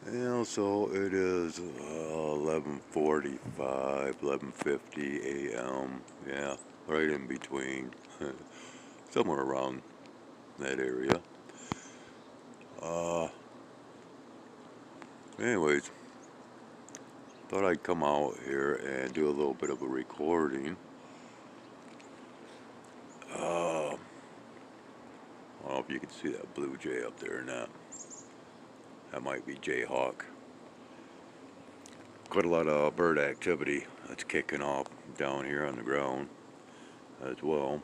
And so it is 11:45, 11:50 a.m. Yeah, right in between, somewhere around that area. Uh, Anyways, thought I'd come out here and do a little bit of a recording. I don't know if you can see that blue jay up there or not. That might be Jayhawk. Quite a lot of bird activity that's kicking off down here on the ground as well.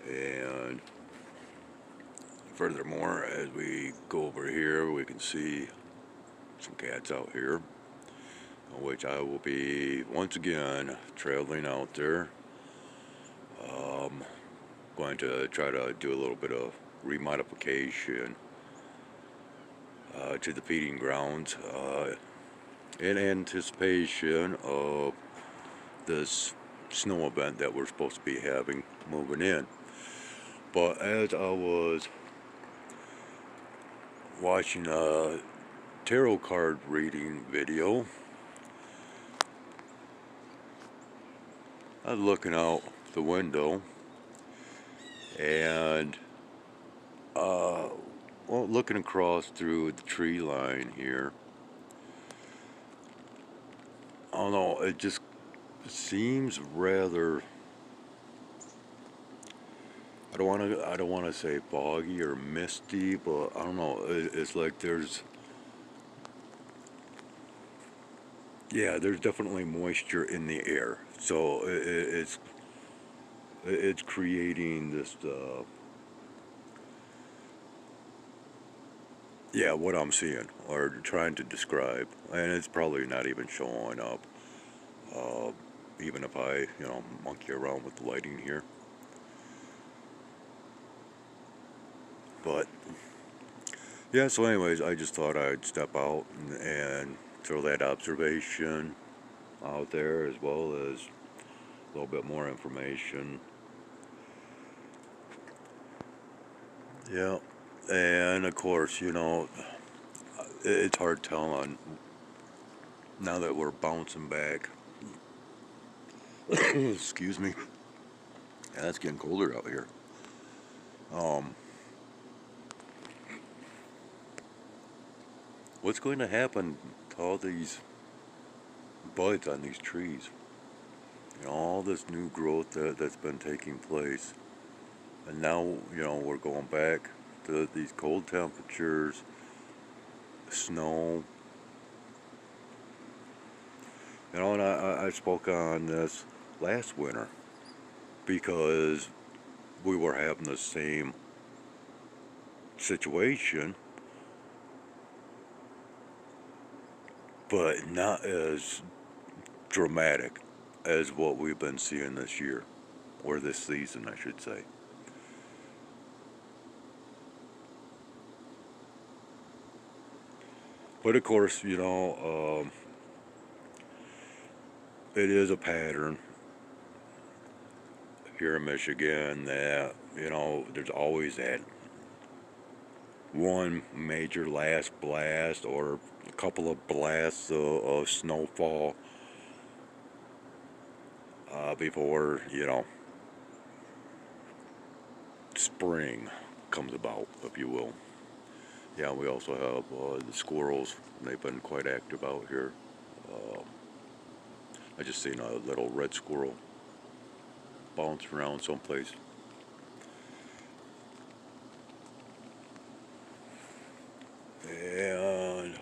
And furthermore, as we go over here, we can see some cats out here, which I will be once again traveling out there. Um, Going to try to do a little bit of remodification to the feeding grounds in anticipation of this snow event that we're supposed to be having moving in. But as I was watching a tarot card reading video, I was looking out the window and well, looking across through the tree line here. I don't know, it just seems rather, I don't want to say foggy or misty, but I don't know, it's like there's definitely moisture in the air. So it's creating this what I'm seeing or trying to describe, and it's probably not even showing up. Uh, Even if I, monkey around with the lighting here. But yeah, so anyways, I just thought I'd step out and throw that observation out there as well as a little bit more information. Yeah, and of course, it's hard telling now that we're bouncing back. Excuse me. Yeah, it's getting colder out here. Um, what's going to happen to all these buds on these trees? All this new growth that's been taking place. And now, we're going back to these cold temperatures, snow. And I spoke on this last winter because we were having the same situation, but not as dramatic as what we've been seeing this year, or this season, I should say. But of course, it is a pattern here in Michigan that, there's always that one major last blast or a couple of blasts of snowfall before, spring comes about, if you will. Yeah, we also have the squirrels. They've been quite active out here. Uh, I just seen a little red squirrel bounce around someplace. And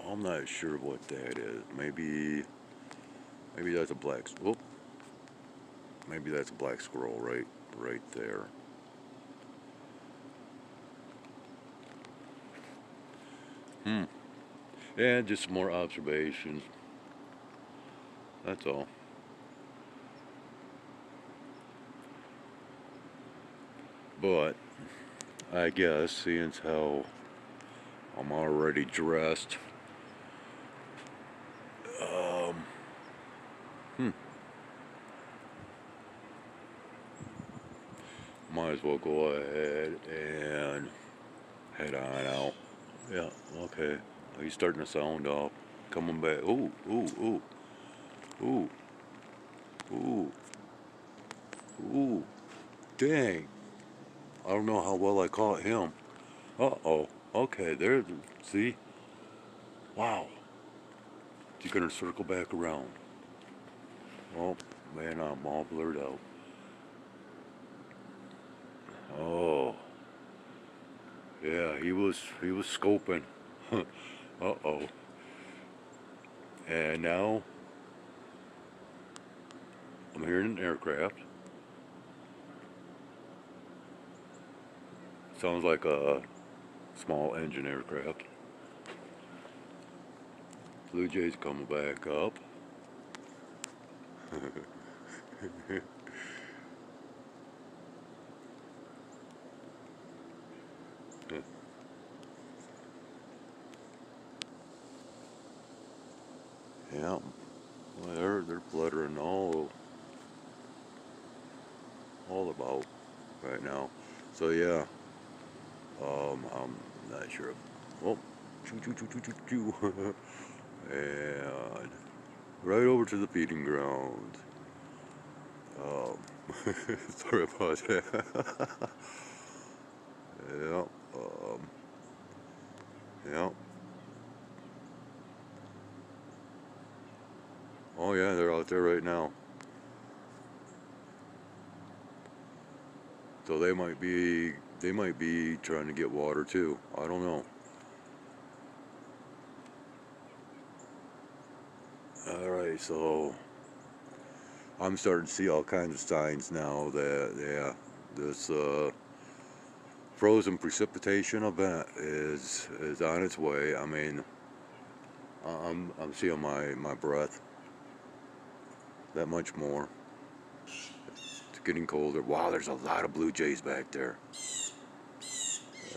I'm not sure what that is. Maybe that's a black. Whoop. Maybe that's a black squirrel right there. Hmm. And just some more observations. That's all. But I guess seeing how I'm already dressed, um, hmm, might as well go ahead and head on out. Yeah, okay. He's starting to sound off. Coming back. Ooh, ooh, ooh, ooh, ooh, ooh. Dang. I don't know how well I caught him. Uh-oh. Okay, there. See? Wow. He's gonna circle back around. Oh, man, I'm all blurred out. Oh, yeah, he was scoping. Uh-oh. And now I'm hearing an aircraft. Sounds like a small engine aircraft. Blue Jays coming back up. Yeah, well, they're fluttering all about right now. So yeah, I'm not sure. Oh, choo choo choo choo choo choo, and right over to the feeding ground. Um, sorry about that. Yeah, yeah. Oh yeah, they're out there right now. So they might be trying to get water too. I don't know. All right, so I'm starting to see all kinds of signs now that yeah, this frozen precipitation event is on its way. I mean, I'm seeing my breath that much more. It's getting colder. Wow, there's a lot of blue jays back there.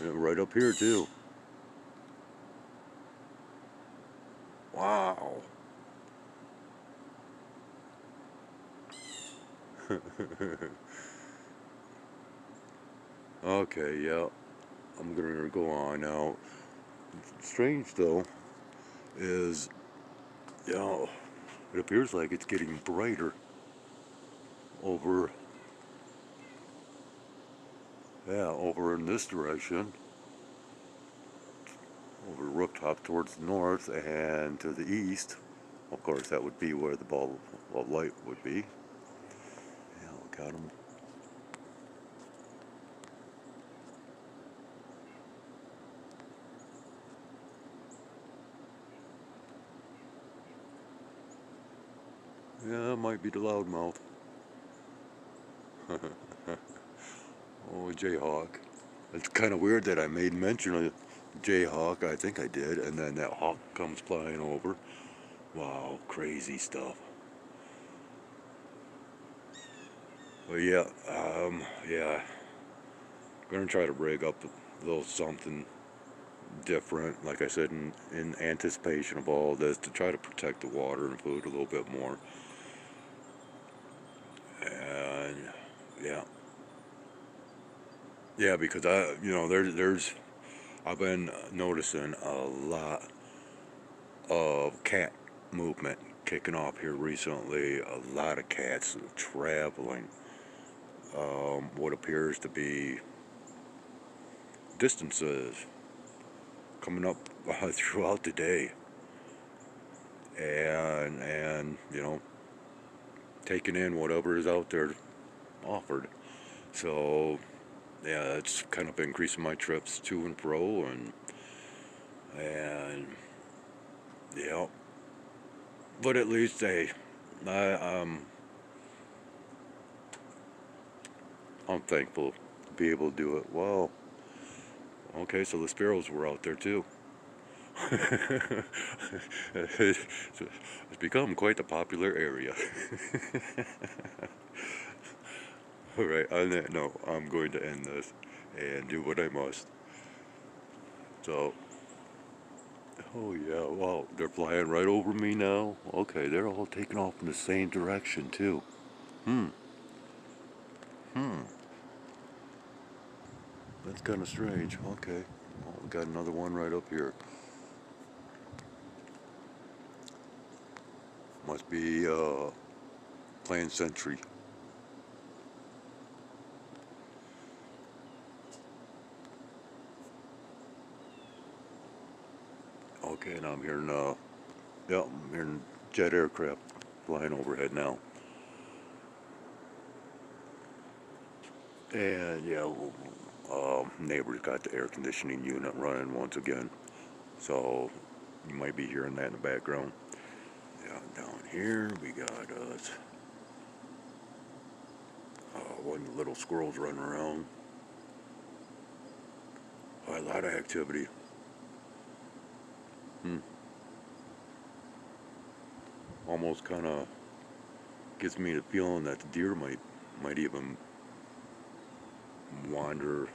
And right up here too. Wow. Okay, yeah. I'm gonna go on now. Strange though is, you know, it appears like it's getting brighter over, yeah, over in this direction, over rooftop towards the north and to the east. Of course, that would be where the ball of light would be. Yeah, look at them. Yeah, it might be the loudmouth. Oh, Jayhawk. It's kind of weird that I made mention of Jayhawk. I think I did, and then that hawk comes flying over. Wow, crazy stuff. But yeah, yeah, gonna try to rig up a little something different, like I said, in anticipation of all this, to try to protect the water and food a little bit more. And yeah, yeah, because I've been noticing a lot of cat movement kicking off here recently. A lot of cats traveling what appears to be distances coming up throughout the day, and taking in whatever is out there offered. So yeah, it's kind of increasing my trips to and fro, and yeah, but at least I I'm thankful to be able to do it. Well, okay, so the sparrows were out there too. It's become quite a popular area. All right, on that note, I'm going to end this and do what I must. So, oh yeah, wow, they're flying right over me now. Okay, they're all taking off in the same direction too. Hmm, hmm, that's kind of strange. Okay. Oh, we got another one right up here. Must be playing sentry. Okay, now I'm hearing yeah, I'm hearing jet aircraft flying overhead now. And yeah, neighbor's got the air conditioning unit running once again, so you might be hearing that in the background. Yeah, down here we got one little squirrels running around. A lot of activity. Hmm. Almost kind of gives me the feeling that the deer might even wander.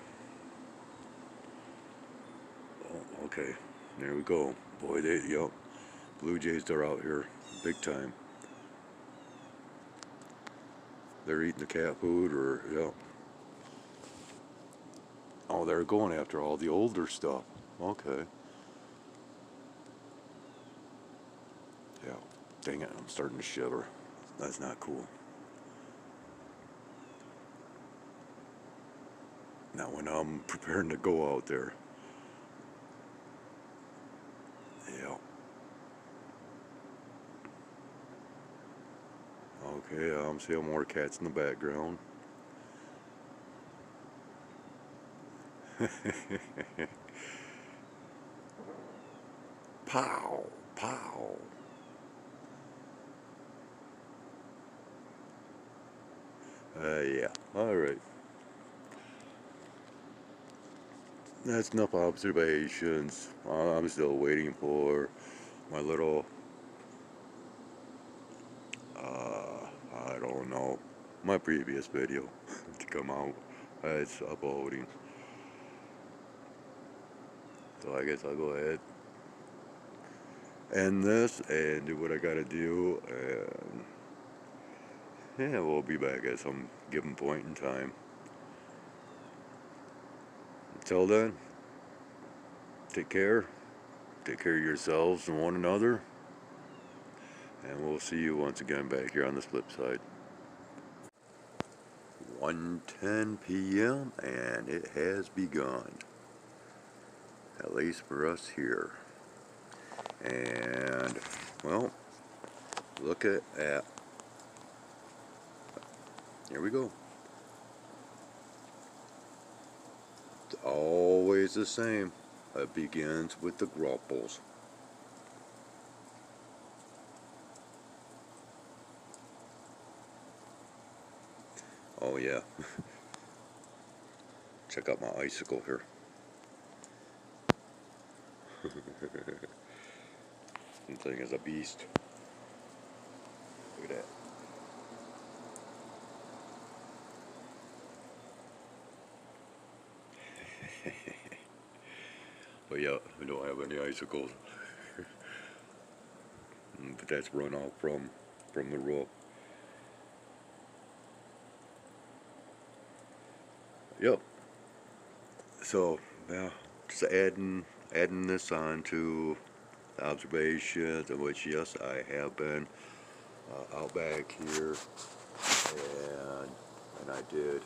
Oh, okay, there we go. Boy, yep, Blue Jays, they're out here big time. They're eating the cat food, or yeah. Oh, they're going after all the older stuff. Okay. Yeah. Dang it, I'm starting to shiver. That's not cool. Now, when I'm preparing to go out there, yeah. Okay, I'm seeing more cats in the background. Pow, pow. Yeah. All right. That's enough observations. I'm still waiting for my little, I don't know, my previous video to come out. It's uploading. So I guess I'll go ahead, end this, and do what I gotta do. And yeah, we'll be back at some given point in time. Until then, take care. Take care of yourselves and one another. And we'll see you once again back here on this flip side. 1:10 p.m. and it has begun. At least for us here. And well, look at that. Here we go. It's always the same. It begins with the grupples. Oh yeah. Check out my icicle here. The thing is a beast. Look at that. But yeah, I don't have any icicles. But that's runoff from the roof. Yep. So yeah, just adding this on to observations, of which yes, I have been out back here, and I did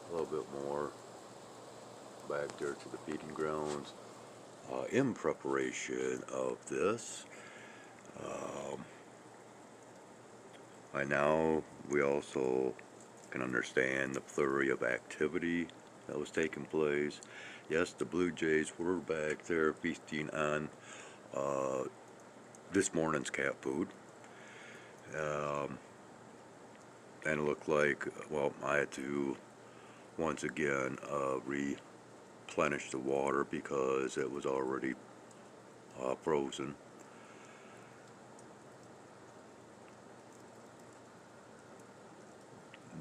a little bit more back there to the feeding grounds in preparation of this. Um, by now, we also can understand the flurry of activity that was taking place. Yes, the Blue Jays were back there feasting on uh, this morning's cat food. Um, and it looked like, well, I had to once again replenish the water because it was already frozen.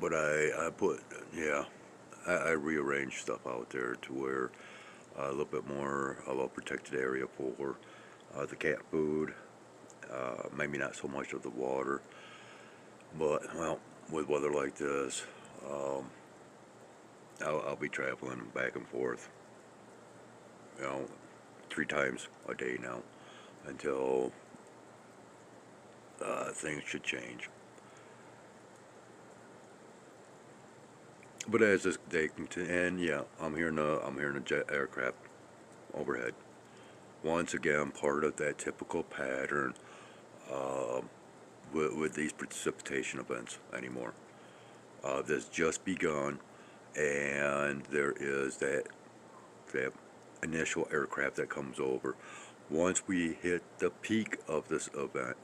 But I put, yeah, I rearranged stuff out there to where a little bit more of a protected area for the cat food. Maybe not so much of the water, but well, with weather like this, um, I'll be traveling back and forth. you know, 3 times a day now until things should change. But as this day continues, and yeah, I'm hearing a jet aircraft overhead. Once again, part of that typical pattern uh, with these precipitation events anymore. That's just begun, and there is that initial aircraft that comes over. Once we hit the peak of this event,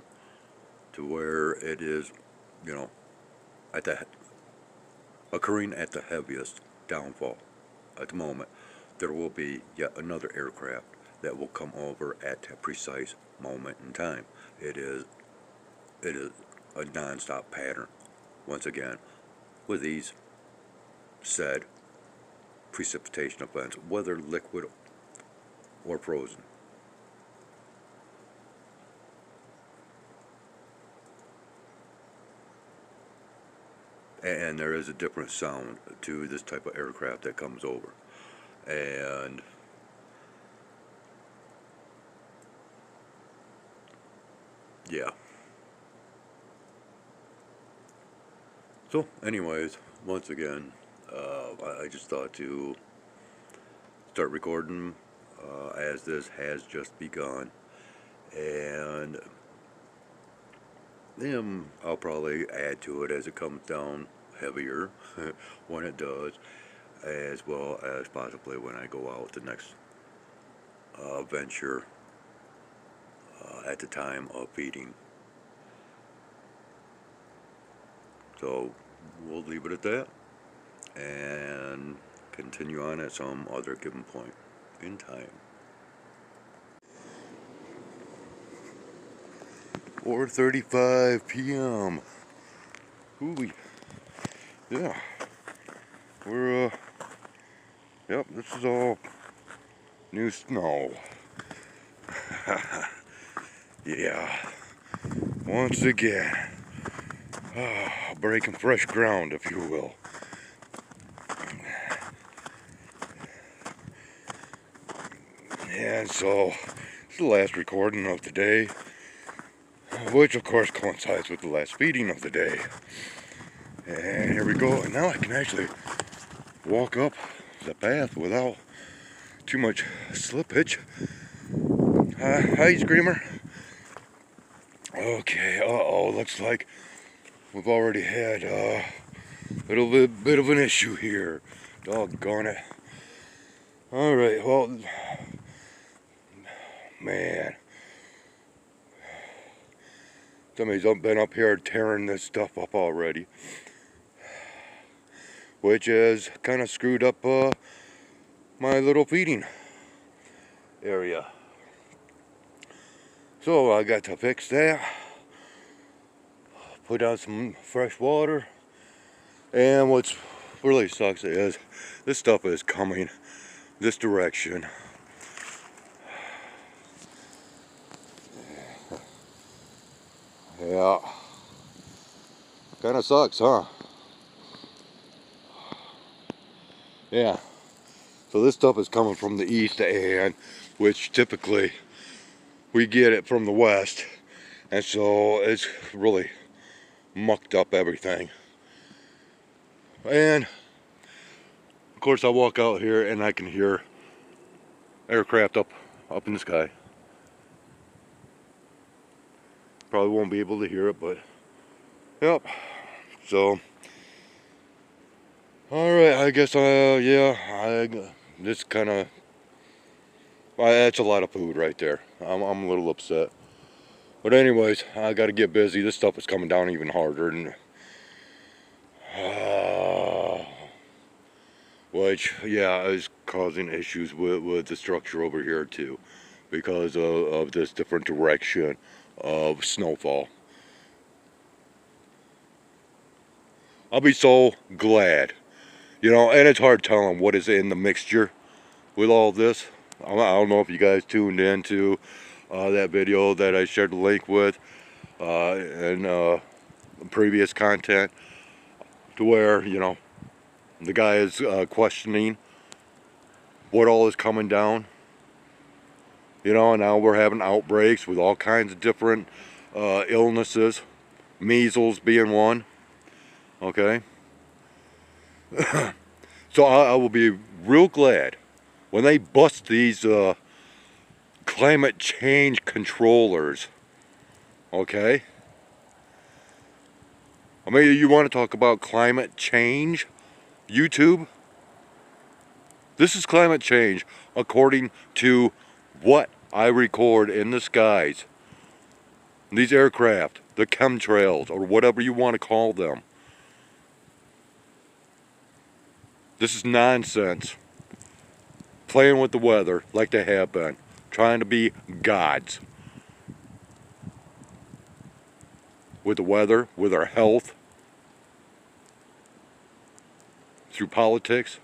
to where it is, you know, at the occurring at the heaviest downfall at the moment, there will be yet another aircraft that will come over at that precise moment in time. It is a non-stop pattern. Once again, with these said precipitation events, whether liquid or frozen. And there is a different sound to this type of aircraft that comes over. And yeah. So anyways, once again, I just thought to start recording as this has just begun. And then I'll probably add to it as it comes down heavier when it does, as well as possibly when I go out the next venture at the time of feeding. So we'll leave it at that and continue on at some other given point in time. 4:35 p.m. Ooh, yeah. We're yep. This is all new snow. Yeah. Once again, breaking fresh ground, if you will. And so, it's the last recording of the day, which of course coincides with the last feeding of the day. And here we go. And now I can actually walk up the path without too much slippage. Hi, Screamer. Okay, looks like we've already had a little bit of an issue here. Doggone it. Alright, well, man. Somebody's been up here tearing this stuff up already. Which has kind of screwed up my little feeding area. So I got to fix that. Put down some fresh water. And what's really sucks is this stuff is coming this direction. Yeah. Kind of sucks, huh? Yeah. So this stuff is coming from the east, and which typically we get it from the west, and so it's really mucked up everything. And of course I walk out here and I can hear aircraft up in the sky. Probably won't be able to hear it, but yep. So alright, I guess this kind of that's a lot of food right there. I'm a little upset. But anyways, I got to get busy. This stuff is coming down even harder, and which is causing issues with the structure over here too, because of this different direction of snowfall. I'll be so glad, and it's hard telling what is in the mixture with all this. I don't know if you guys tuned in to that video that I shared the link with in previous content, to where the guy is questioning what all is coming down You know, and now we're having outbreaks with all kinds of different illnesses, measles being one. Okay, so I will be real glad when they bust these climate change controllers. Okay, I mean, you want to talk about climate change, YouTube? This is climate change according to what I record in the skies. These aircraft, the chemtrails, or whatever you want to call them. This is nonsense. Playing with the weather like they have been. Trying to be gods. With the weather, with our health. Through politics.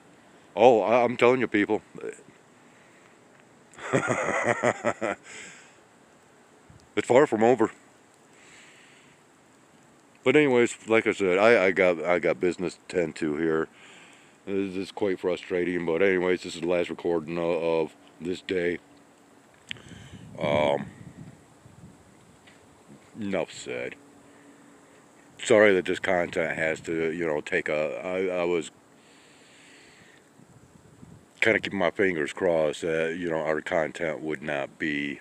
Oh, I'm telling you people. It's far from over. But anyways, like I said, I got business to tend to here. This is quite frustrating, but anyways, this is the last recording of this day. Enough said. Sorry that this content has to, you know, take I was kind of keeping my fingers crossed that, you know, our content would not be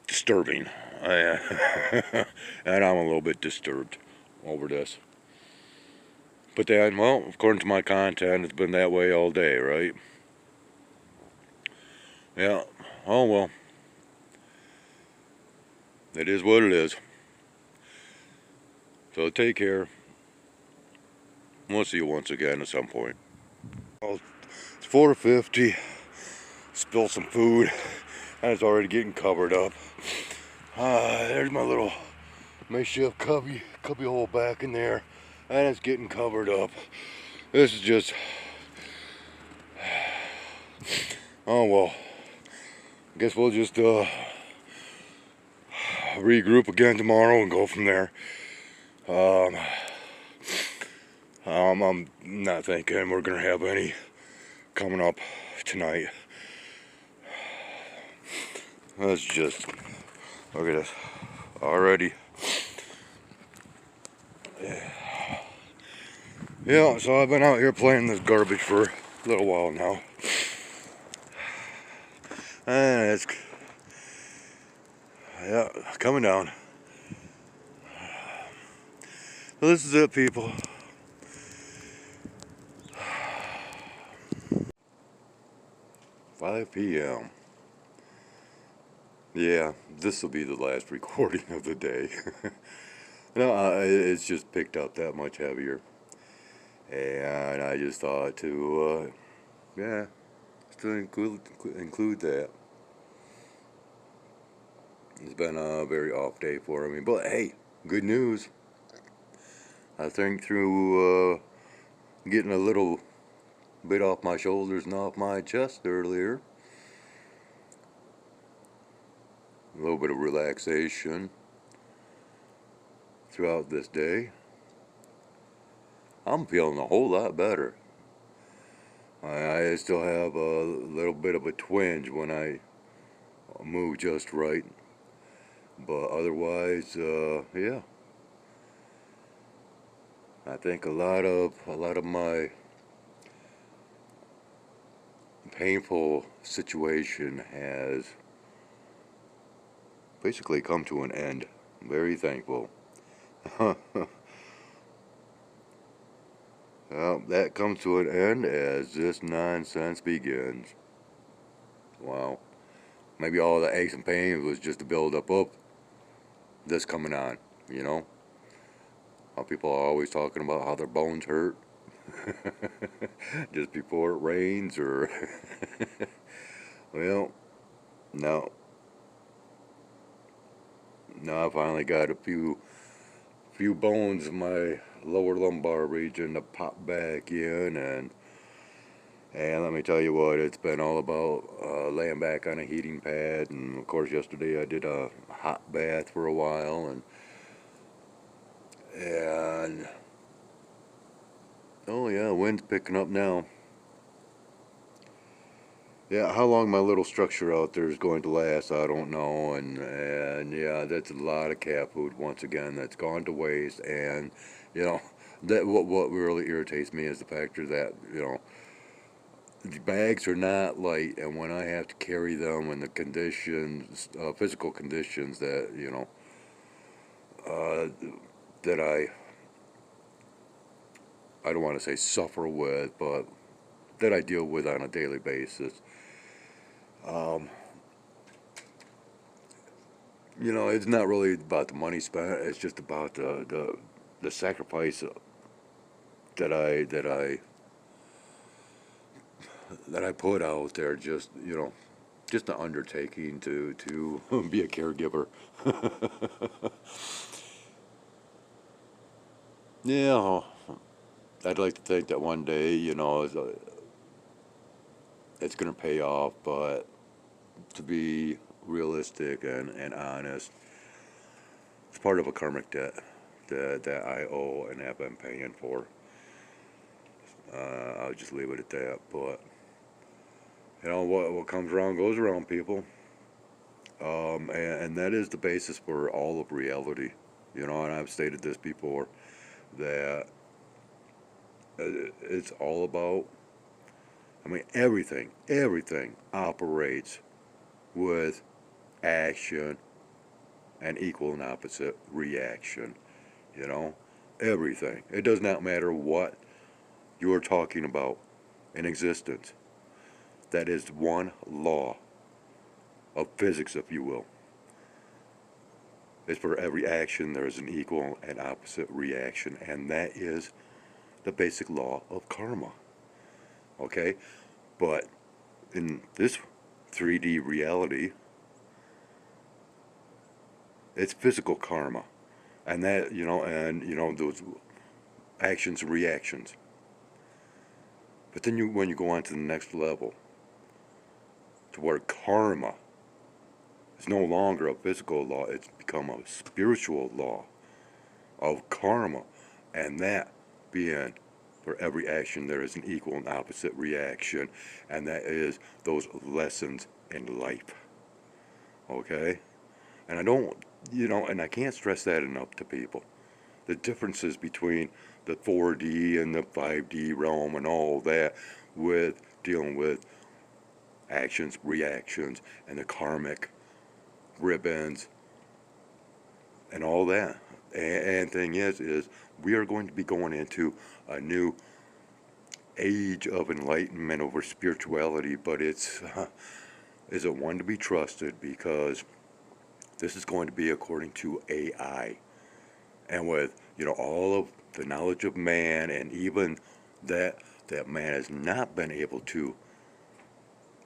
disturbing. And I'm a little bit disturbed over this. But then, well, according to my content, it's been that way all day, right? Yeah. Oh, well. It is what it is. So take care. We'll see you once again at some point. Oh, it's 4:50. Spilled some food. And it's already getting covered up. There's my little makeshift cubby hole back in there. And it's getting covered up. This is just... Oh, well. I guess we'll just regroup again tomorrow and go from there. I'm not thinking we're gonna have any coming up tonight. Let's just look at this already. Yeah, so I've been out here playing this garbage for a little while now. And it's, yeah, coming down. So this is it, people. 5 p.m. Yeah, this will be the last recording of the day. No, it's just picked up that much heavier. And I just thought to, yeah, to include that. It's been a very off day for me, but hey, good news. I think through getting a little bit off my shoulders and off my chest earlier, a little bit of relaxation throughout this day, I'm feeling a whole lot better. I still have a little bit of a twinge when I move just right, but otherwise, yeah. I think a lot of my painful situation has basically come to an end. I'm very thankful. Well, that comes to an end as this nonsense begins. Wow. Maybe all the aches and pains was just a build-up of this coming on, you know? How people are always talking about how their bones hurt just before it rains, or... Well, no. Now I finally got a few bones in my lower lumbar region to pop back in, and let me tell you what, it's been all about laying back on a heating pad. And of course yesterday I did a hot bath for a while, and oh yeah, wind's picking up now. Yeah, how long my little structure out there is going to last, I don't know. And yeah, that's a lot of cat food once again that's gone to waste. And you know, that what really irritates me is the factor that the bags are not light, and when I have to carry them in the conditions, physical conditions that uh, that I don't want to say suffer with, but that I deal with on a daily basis. Um, it's not really about the money spent. It's just about the sacrifice that I put out there. Just an undertaking to be a caregiver. Yeah, I'd like to think that one day, it's gonna pay off. But to be realistic and honest, it's part of a karmic debt that I owe and have been paying for. I'll just leave it at that. But what comes around goes around, people. And that is the basis for all of reality. And I've stated this before that it's all about. I mean, everything operates with action and equal and opposite reaction. You know, everything. It does not matter what you're talking about in existence. That is one law of physics, if you will. Is for every action there is an equal and opposite reaction, and that is the basic law of karma. Okay? But in this 3D reality, it's physical karma. And those actions and reactions. But then when you go on to the next level, to where karma is no longer a physical law, it's become a spiritual law of karma. And that being for every action there is an equal and opposite reaction, and that is those lessons in life. Okay? And I don't, and I can't stress that enough to people. The differences between the 4D and the 5D realm and all that with dealing with actions, reactions, and the karmic ribbons and all that. And thing is we are going to be going into a new age of enlightenment over spirituality, but is it one to be trusted, because this is going to be according to AI, and with all of the knowledge of man, and even that man has not been able to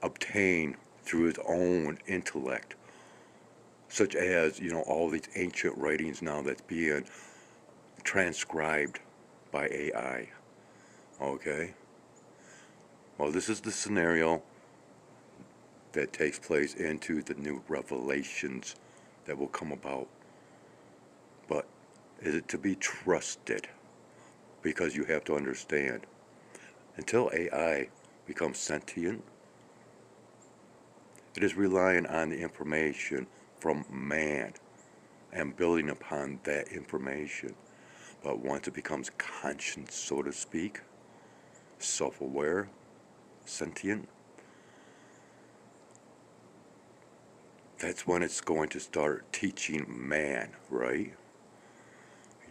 obtain through his own intellect, such as all these ancient writings now that's being transcribed by AI. Okay, well, this is the scenario that takes place into the new revelations that will come about. But is it to be trusted? Because you have to understand, until AI becomes sentient, it is relying on the information from man and building upon that information. But once it becomes conscious, so to speak, self-aware, sentient, that's when it's going to start teaching man, right?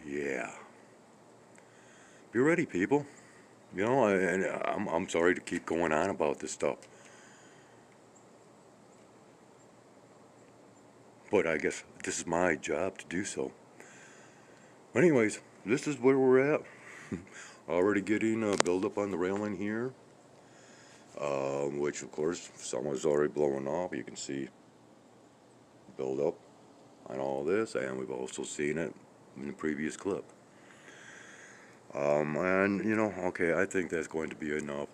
Yeah. Be ready, people. And I'm sorry to keep going on about this stuff, but I guess this is my job to do so. Anyways, this is where we're at. Already getting a build up on the railing here, which of course someone's already blowing off. You can see build up on all this, and we've also seen it in the previous clip. And okay, I think that's going to be enough.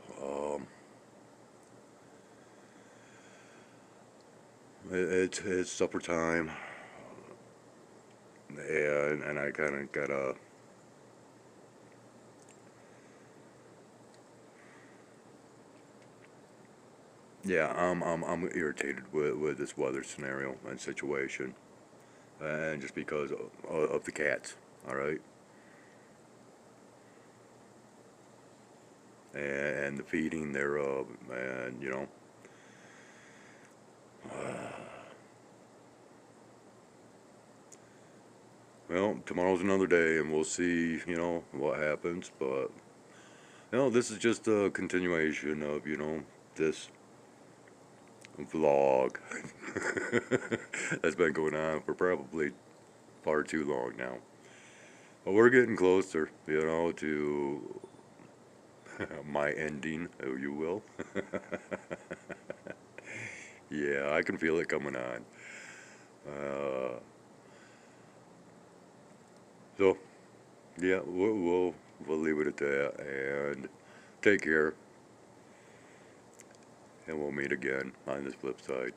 It's supper time, and I kind of gotta. Yeah, I'm irritated with this weather scenario and situation, and just because of the cats. All right, and the feeding thereof, and well, tomorrow's another day, and we'll see, what happens. But this is just a continuation of, this vlog that's been going on for probably far too long now. But we're getting closer, to my ending, if you will. Yeah, I can feel it coming on. Uh, so yeah, we'll leave it at that, and take care, and we'll meet again on this flip side.